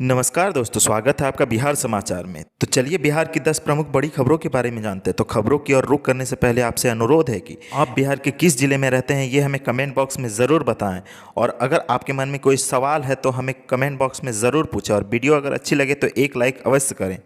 नमस्कार दोस्तों, स्वागत है आपका बिहार समाचार में। तो चलिए बिहार की 10 प्रमुख बड़ी खबरों के बारे में जानते हैं। तो खबरों की ओर रुख करने से पहले आपसे अनुरोध है कि आप बिहार के किस जिले में रहते हैं ये हमें कमेंट बॉक्स में ज़रूर बताएं। और अगर आपके मन में कोई सवाल है तो हमें कमेंट बॉक्स में ज़रूर पूछें। और वीडियो अगर अच्छी लगे तो एक लाइक अवश्य करें।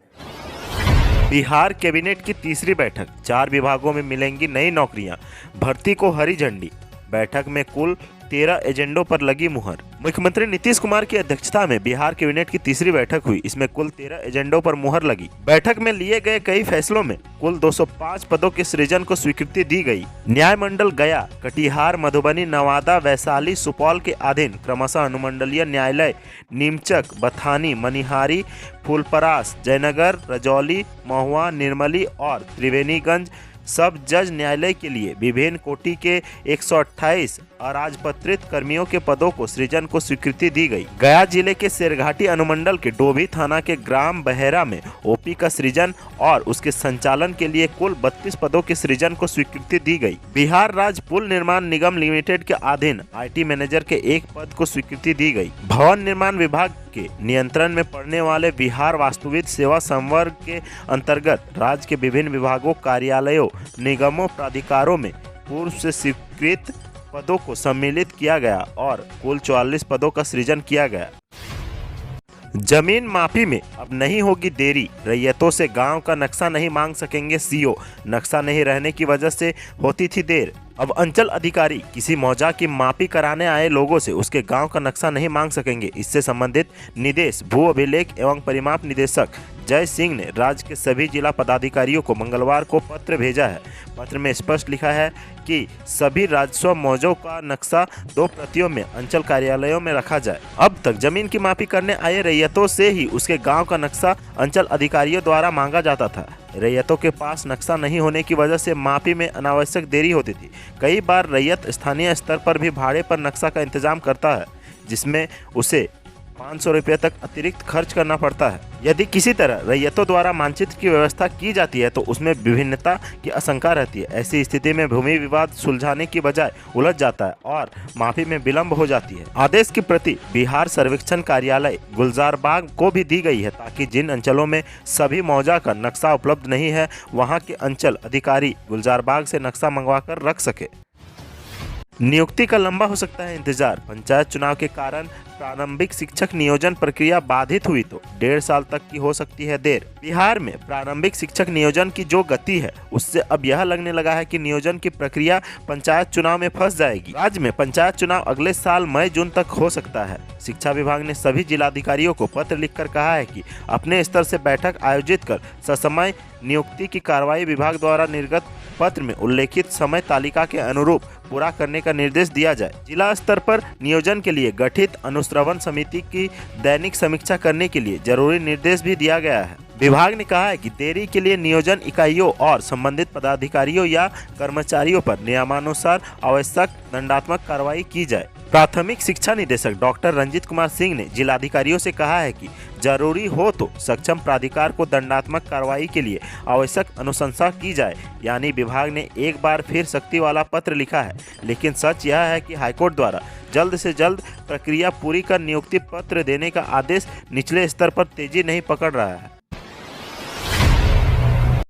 बिहार कैबिनेट की तीसरी बैठक, 4 विभागों में मिलेंगी नई नौकरियां, भर्ती को हरी झंडी। बैठक में कुल 13 एजेंडों पर लगी मुहर। मुख्यमंत्री नीतीश कुमार की अध्यक्षता में बिहार कैबिनेट की तीसरी बैठक हुई। इसमें कुल 13 एजेंडों पर मुहर लगी। बैठक में लिए गए कई फैसलों में कुल 205 पदों के सृजन को स्वीकृति दी गई। न्याय मंडल गया, कटिहार, मधुबनी, नवादा, वैशाली, सुपौल के अधीन क्रमशः अनुमंडलीय न्यायालय नीमचक, बथानी, मनिहारी, फूलपरास, जयनगर, रजौली, महुआ, निर्मली और त्रिवेणीगंज सब जज न्यायालय के लिए विभिन्न कोटि के 128 अराजपत्रित कर्मियों के पदों को सृजन को स्वीकृति दी गई। गया जिले के शेरघाटी अनुमंडल के डोभी थाना के ग्राम बहेरा में ओपी का सृजन और उसके संचालन के लिए कुल 32 पदों के सृजन को स्वीकृति दी गई। बिहार राज्य पुल निर्माण निगम लिमिटेड के अधीन IT मैनेजर के एक पद को स्वीकृति दी गई। भवन निर्माण विभाग के नियंत्रण में पड़ने वाले बिहार वास्तुविद सेवा संवर्ग के अंतर्गत राज्य के विभिन्न विभागों, कार्यालयों, निगमों, प्राधिकारों में पूर्व से स्वीकृत पदों को सम्मिलित किया गया और कुल 44 पदों का सृजन किया गया। जमीन माफी में अब नहीं होगी देरी, रैयतों से गांव का नक्शा नहीं मांग सकेंगे CO। नक्शा नहीं रहने की वजह से होती थी देर। अब अंचल अधिकारी किसी मौजा की मापी कराने आए लोगों से उसके गांव का नक्शा नहीं मांग सकेंगे। इससे संबंधित निदेश भू अभिलेख एवं परिमाप निदेशक जय सिंह ने राज्य के सभी जिला पदाधिकारियों को मंगलवार को पत्र भेजा है। पत्र में स्पष्ट लिखा है कि सभी राजस्व मौजों का नक्शा 2 प्रतियों में अंचल कार्यालयों में रखा जाए। अब तक जमीन की मापी करने आए रैयतों से ही उसके गांव का नक्शा अंचल अधिकारियों द्वारा मांगा जाता था। रैयतों के पास नक्शा नहीं होने की वजह से मापी में अनावश्यक देरी होती थी। कई बार रैयत स्थानीय स्तर पर भी भाड़े पर नक्शा का इंतजाम करता है, जिसमें उसे 500 रुपये तक अतिरिक्त खर्च करना पड़ता है। यदि किसी तरह रैयतों द्वारा मानचित्र की व्यवस्था की जाती है तो उसमें विभिन्नता की आशंका रहती है। ऐसी स्थिति में भूमि विवाद सुलझाने की बजाय उलझ जाता है और माफी में विलंब हो जाती है। आदेश की प्रति बिहार सर्वेक्षण कार्यालय गुलजारबाग को भी दी गई है ताकि जिन अंचलों में सभी मौजा का नक्शा उपलब्ध नहीं है वहां के अंचल अधिकारी गुलजारबाग से नक्शा मंगवाकर रख सके। नियुक्ति का लंबा हो सकता है इंतजार, पंचायत चुनाव के कारण प्रारंभिक शिक्षक नियोजन प्रक्रिया बाधित हुई तो 1.5 साल तक की हो सकती है देर। बिहार में प्रारंभिक शिक्षक नियोजन की जो गति है उससे अब यह लगने लगा है कि नियोजन की प्रक्रिया पंचायत चुनाव में फंस जाएगी। राज्य में पंचायत चुनाव अगले साल मई-जून तक हो सकता है। शिक्षा विभाग ने सभी जिलाधिकारियों को पत्र लिखकर कहा है कि अपने स्तर से बैठक आयोजित कर ससमय नियुक्ति की कार्रवाई विभाग द्वारा निर्गत पत्र में उल्लेखित समय तालिका के अनुरूप पूरा करने का निर्देश दिया जाए। जिला स्तर पर नियोजन के लिए गठित अनुश्रवण समिति की दैनिक समीक्षा करने के लिए जरूरी निर्देश भी दिया गया है। विभाग ने कहा है कि देरी के लिए नियोजन इकाइयों और संबंधित पदाधिकारियों या कर्मचारियों पर नियमानुसार आवश्यक दंडात्मक कार्रवाई की जाए। प्राथमिक शिक्षा निदेशक डॉक्टर रंजीत कुमार सिंह ने जिलाधिकारियों से कहा है कि जरूरी हो तो सक्षम प्राधिकार को दंडात्मक कार्रवाई के लिए आवश्यक अनुशंसा की जाए। यानी विभाग ने एक बार फिर सख्ती वाला पत्र लिखा है, लेकिन सच यह है कि हाईकोर्ट द्वारा जल्द से जल्द प्रक्रिया पूरी कर नियुक्ति पत्र देने का आदेश निचले स्तर पर तेजी नहीं पकड़ रहा है।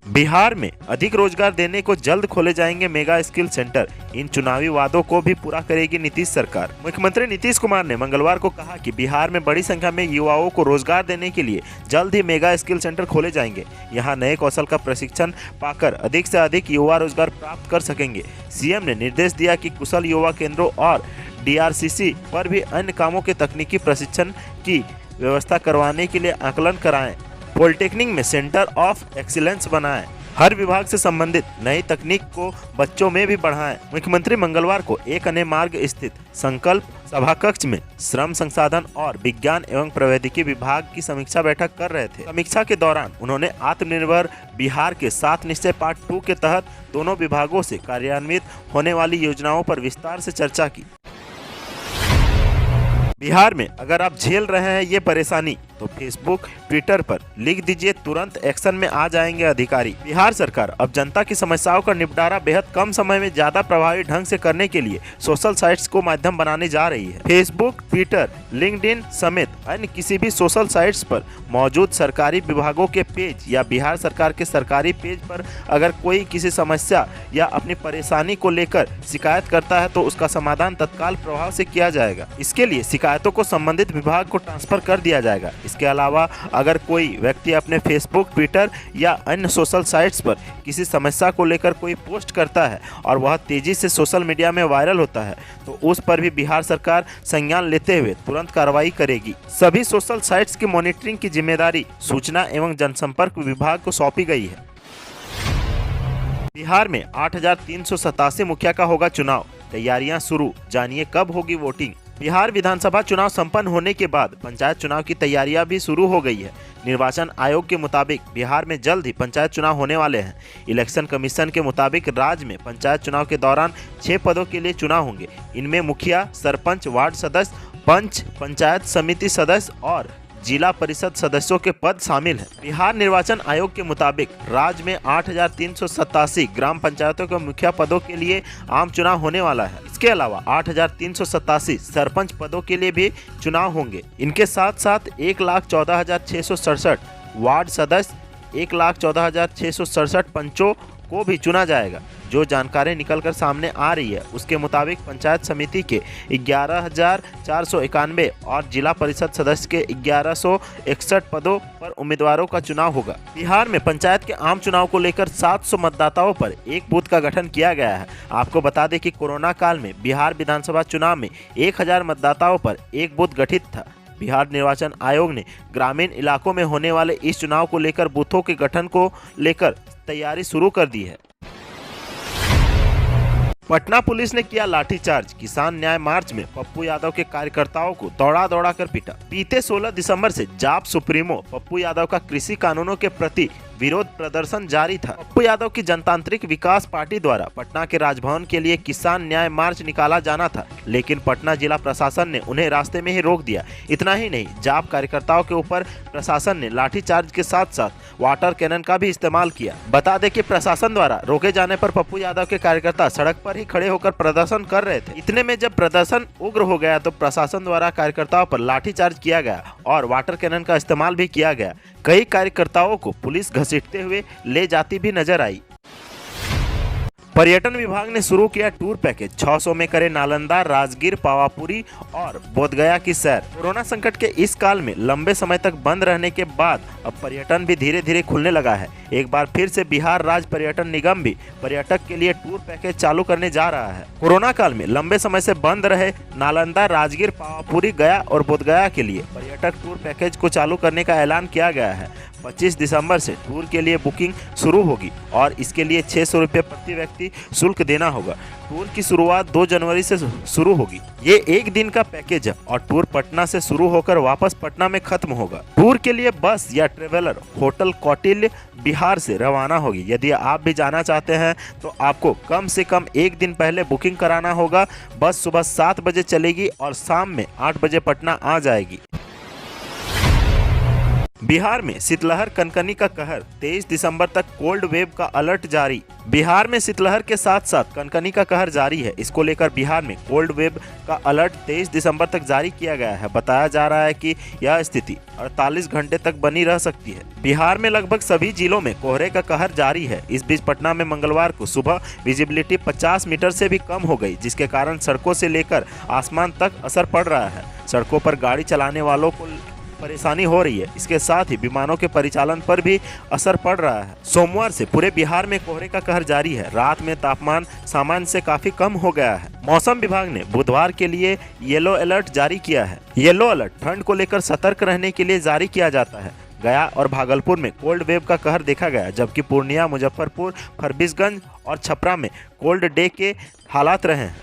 बिहार में अधिक रोजगार देने को जल्द खोले जाएंगे मेगा स्किल सेंटर, इन चुनावी वादों को भी पूरा करेगी नीतीश सरकार। मुख्यमंत्री नीतीश कुमार ने मंगलवार को कहा कि बिहार में बड़ी संख्या में युवाओं को रोजगार देने के लिए जल्द ही मेगा स्किल सेंटर खोले जाएंगे। यहां नए कौशल का प्रशिक्षण पाकर अधिक से अधिक युवा रोजगार प्राप्त कर सकेंगे। सीएम ने निर्देश दिया कि कुशल युवा केंद्रों और DRCC पर भी अन्य कामों के तकनीकी प्रशिक्षण की व्यवस्था करवाने के लिए आकलन कराएं। पॉलिटेक्निक में सेंटर ऑफ एक्सीलेंस बनाएं। हर विभाग से संबंधित नई तकनीक को बच्चों में भी बढ़ाएं। मुख्यमंत्री मंगलवार को एक अन्य मार्ग स्थित संकल्प सभा कक्ष में श्रम संसाधन और विज्ञान एवं प्रौद्योगिकी विभाग की समीक्षा बैठक कर रहे थे। समीक्षा के दौरान उन्होंने आत्मनिर्भर बिहार के 7 निश्चय पार्ट 2 के तहत दोनों विभागों से कार्यान्वित होने वाली योजनाओं पर विस्तार से चर्चा की। बिहार में अगर आप झेल रहे हैं ये परेशानी तो फेसबुक ट्विटर पर लिख दीजिए, तुरंत एक्शन में आ जाएंगे अधिकारी। बिहार सरकार अब जनता की समस्याओं का निपटारा बेहद कम समय में ज्यादा प्रभावी ढंग से करने के लिए सोशल साइट्स को माध्यम बनाने जा रही है। फेसबुक, ट्विटर, लिंक्डइन समेत अन्य किसी भी सोशल साइट्स पर मौजूद सरकारी विभागों के पेज या बिहार सरकार के सरकारी पेज पर अगर कोई किसी समस्या या अपनी परेशानी को लेकर शिकायत करता है तो उसका समाधान तत्काल प्रभाव से किया जाएगा। इसके लिए शिकायतों को संबंधित विभाग को ट्रांसफर कर दिया जाएगा। इसके अलावा अगर कोई व्यक्ति अपने फेसबुक, ट्विटर या अन्य सोशल साइट्स पर किसी समस्या को लेकर कोई पोस्ट करता है और वह तेजी से सोशल मीडिया में वायरल होता है तो उस पर भी बिहार सरकार संज्ञान लेते हुए तुरंत कार्रवाई करेगी। सभी सोशल साइट्स की मॉनिटरिंग की जिम्मेदारी सूचना एवं जनसंपर्क विभाग को सौंपी गई है। बिहार में 8,387 मुखिया का होगा चुनाव, तैयारियां शुरू, जानिए कब होगी वोटिंग। बिहार विधानसभा चुनाव संपन्न होने के बाद पंचायत चुनाव की तैयारियां भी शुरू हो गई है। निर्वाचन आयोग के मुताबिक बिहार में जल्द ही पंचायत चुनाव होने वाले हैं। इलेक्शन कमीशन के मुताबिक राज्य में पंचायत चुनाव के दौरान 6 पदों के लिए चुनाव होंगे। इनमें मुखिया, सरपंच, वार्ड सदस्य, पंच, पंचायत समिति सदस्य और जिला परिषद सदस्यों के पद शामिल हैं। बिहार निर्वाचन आयोग के मुताबिक राज्य में 8,387 ग्राम पंचायतों के मुखिया पदों के लिए आम चुनाव होने वाला है। इसके अलावा 8,387 सरपंच पदों के लिए भी चुनाव होंगे। इनके साथ साथ 1,14,667 वार्ड सदस्य, 1,14,667 पंचों को भी चुना जाएगा। जो जानकारी निकलकर सामने आ रही है उसके मुताबिक पंचायत समिति के 11,491 और जिला परिषद सदस्य के 1,161 पदों पर उम्मीदवारों का चुनाव होगा। बिहार में पंचायत के आम चुनाव को लेकर 700 मतदाताओं पर एक बूथ का गठन किया गया है। आपको बता दें कि कोरोना काल में बिहार विधानसभा चुनाव में 1,000 मतदाताओं पर एक बूथ गठित था। बिहार निर्वाचन आयोग ने ग्रामीण इलाकों में होने वाले इस चुनाव को लेकर बूथों के गठन को लेकर तैयारी शुरू कर दी है। पटना पुलिस ने किया लाठीचार्ज, किसान न्याय मार्च में पप्पू यादव के कार्यकर्ताओं को दौड़ा कर पीटा। बीते 16 दिसंबर से जाप सुप्रीमो पप्पू यादव का कृषि कानूनों के प्रति विरोध प्रदर्शन जारी था। पप्पू यादव की जनतांत्रिक विकास पार्टी द्वारा पटना के राजभवन के लिए किसान न्याय मार्च निकाला जाना था, लेकिन पटना जिला प्रशासन ने उन्हें रास्ते में ही रोक दिया। इतना ही नहीं, जाप कार्यकर्ताओं के ऊपर प्रशासन ने लाठीचार्ज के साथ साथ वाटर कैनन का भी इस्तेमाल किया। बता दें कि प्रशासन द्वारा रोके जाने पर पप्पू यादव के कार्यकर्ता सड़क पर ही खड़े होकर प्रदर्शन कर रहे थे। इतने में जब प्रदर्शन उग्र हो गया तो प्रशासन द्वारा कार्यकर्ताओं पर लाठीचार्ज किया गया और वाटर कैनन का इस्तेमाल भी किया गया। कई कार्यकर्ताओं को पुलिस घसीटते हुए ले जाती भी नजर आई। पर्यटन विभाग ने शुरू किया टूर पैकेज, 600 में करे नालंदा, राजगीर, पावापुरी और बोधगया की सैर। कोरोना संकट के इस काल में लंबे समय तक बंद रहने के बाद अब पर्यटन भी धीरे धीरे खुलने लगा है। एक बार फिर से बिहार राज्य पर्यटन निगम भी पर्यटक के लिए टूर पैकेज चालू करने जा रहा है। कोरोना काल में लंबे समय से बंद रहे नालंदा, राजगीर, पावापुरी, गया और बोधगया के लिए पर्यटक टूर पैकेज को चालू करने का ऐलान किया गया है। 25 दिसंबर से टूर के लिए बुकिंग शुरू होगी और इसके लिए 600 रुपये प्रति व्यक्ति शुल्क देना होगा। टूर की शुरुआत 2 जनवरी से शुरू होगी। ये एक दिन का पैकेज है और टूर पटना से शुरू होकर वापस पटना में खत्म होगा। टूर के लिए बस या ट्रेवलर होटल कौटिल्य बिहार से रवाना होगी। यदि आप भी जाना चाहते हैं तो आपको कम से कम एक दिन पहले बुकिंग कराना होगा। बस सुबह 7 बजे चलेगी और शाम में 8 बजे पटना आ जाएगी। बिहार में शीतलहर कनकनी का कहर, 23 दिसंबर तक कोल्ड वेव का अलर्ट जारी। बिहार में शीतलहर के साथ साथ कनकनी का कहर जारी है। इसको लेकर बिहार में कोल्ड वेव का अलर्ट 23 दिसंबर तक जारी किया गया है। बताया जा रहा है कि यह स्थिति 48 घंटे तक बनी रह सकती है। बिहार में लगभग सभी जिलों में कोहरे का कहर जारी है। इस बीच पटना में मंगलवार को सुबह विजिबिलिटी 50 मीटर से भी कम हो गई, जिसके कारण सड़कों से लेकर आसमान तक असर पड़ रहा है। सड़कों पर गाड़ी चलाने वालों को परेशानी हो रही है। इसके साथ ही विमानों के परिचालन पर भी असर पड़ रहा है। सोमवार से पूरे बिहार में कोहरे का कहर जारी है। रात में तापमान सामान्य से काफी कम हो गया है। मौसम विभाग ने बुधवार के लिए येलो अलर्ट जारी किया है। येलो अलर्ट ठंड को लेकर सतर्क रहने के लिए जारी किया जाता है। गया और भागलपुर में कोल्ड वेव का कहर देखा गया, जबकि पूर्णिया, मुजफ्फरपुर, फरबिसगंज और छपरा में कोल्ड डे के हालात रहे हैं।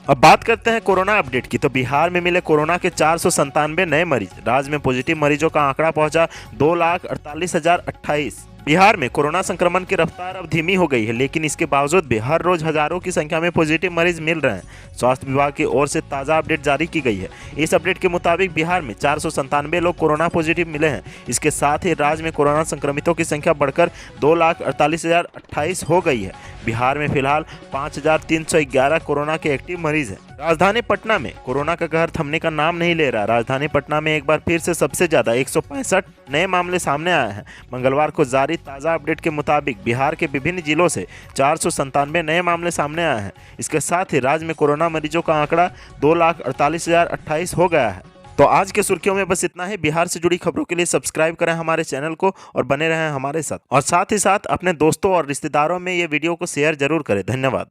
अब बात करते हैं कोरोना अपडेट की। तो बिहार में मिले कोरोना के 497 नए मरीज। राज्य में पॉजिटिव मरीजों का आंकड़ा पहुंचा 2,48,028। बिहार में कोरोना संक्रमण की रफ्तार अब धीमी हो गई है, लेकिन इसके बावजूद भी हर रोज हजारों की संख्या में पॉजिटिव मरीज मिल रहे हैं। स्वास्थ्य विभाग की ओर से ताज़ा अपडेट जारी की गई है। इस अपडेट के मुताबिक बिहार में 497 लोग कोरोना पॉजिटिव मिले हैं। इसके साथ ही राज्य में कोरोना संक्रमितों की संख्या बढ़कर 2,48,028 हो गई है। बिहार में फिलहाल 5,311 कोरोना के एक्टिव मरीज हैं। राजधानी पटना में कोरोना का कहर थमने का नाम नहीं ले रहा। राजधानी पटना में एक बार फिर से सबसे ज्यादा 165 नए मामले सामने आए हैं। मंगलवार को जारी ताज़ा अपडेट के मुताबिक बिहार के विभिन्न जिलों से 497 नए मामले सामने आए हैं। इसके साथ ही राज्य में कोरोना मरीजों का आंकड़ा 2,48,028 हो गया है। तो आज के सुर्खियों में बस इतना है। बिहार से जुड़ी खबरों के लिए सब्सक्राइब करें हमारे चैनल को और बने रहें हमारे साथ। और साथ ही साथ अपने दोस्तों और रिश्तेदारों में ये वीडियो को शेयर जरूर करें। धन्यवाद।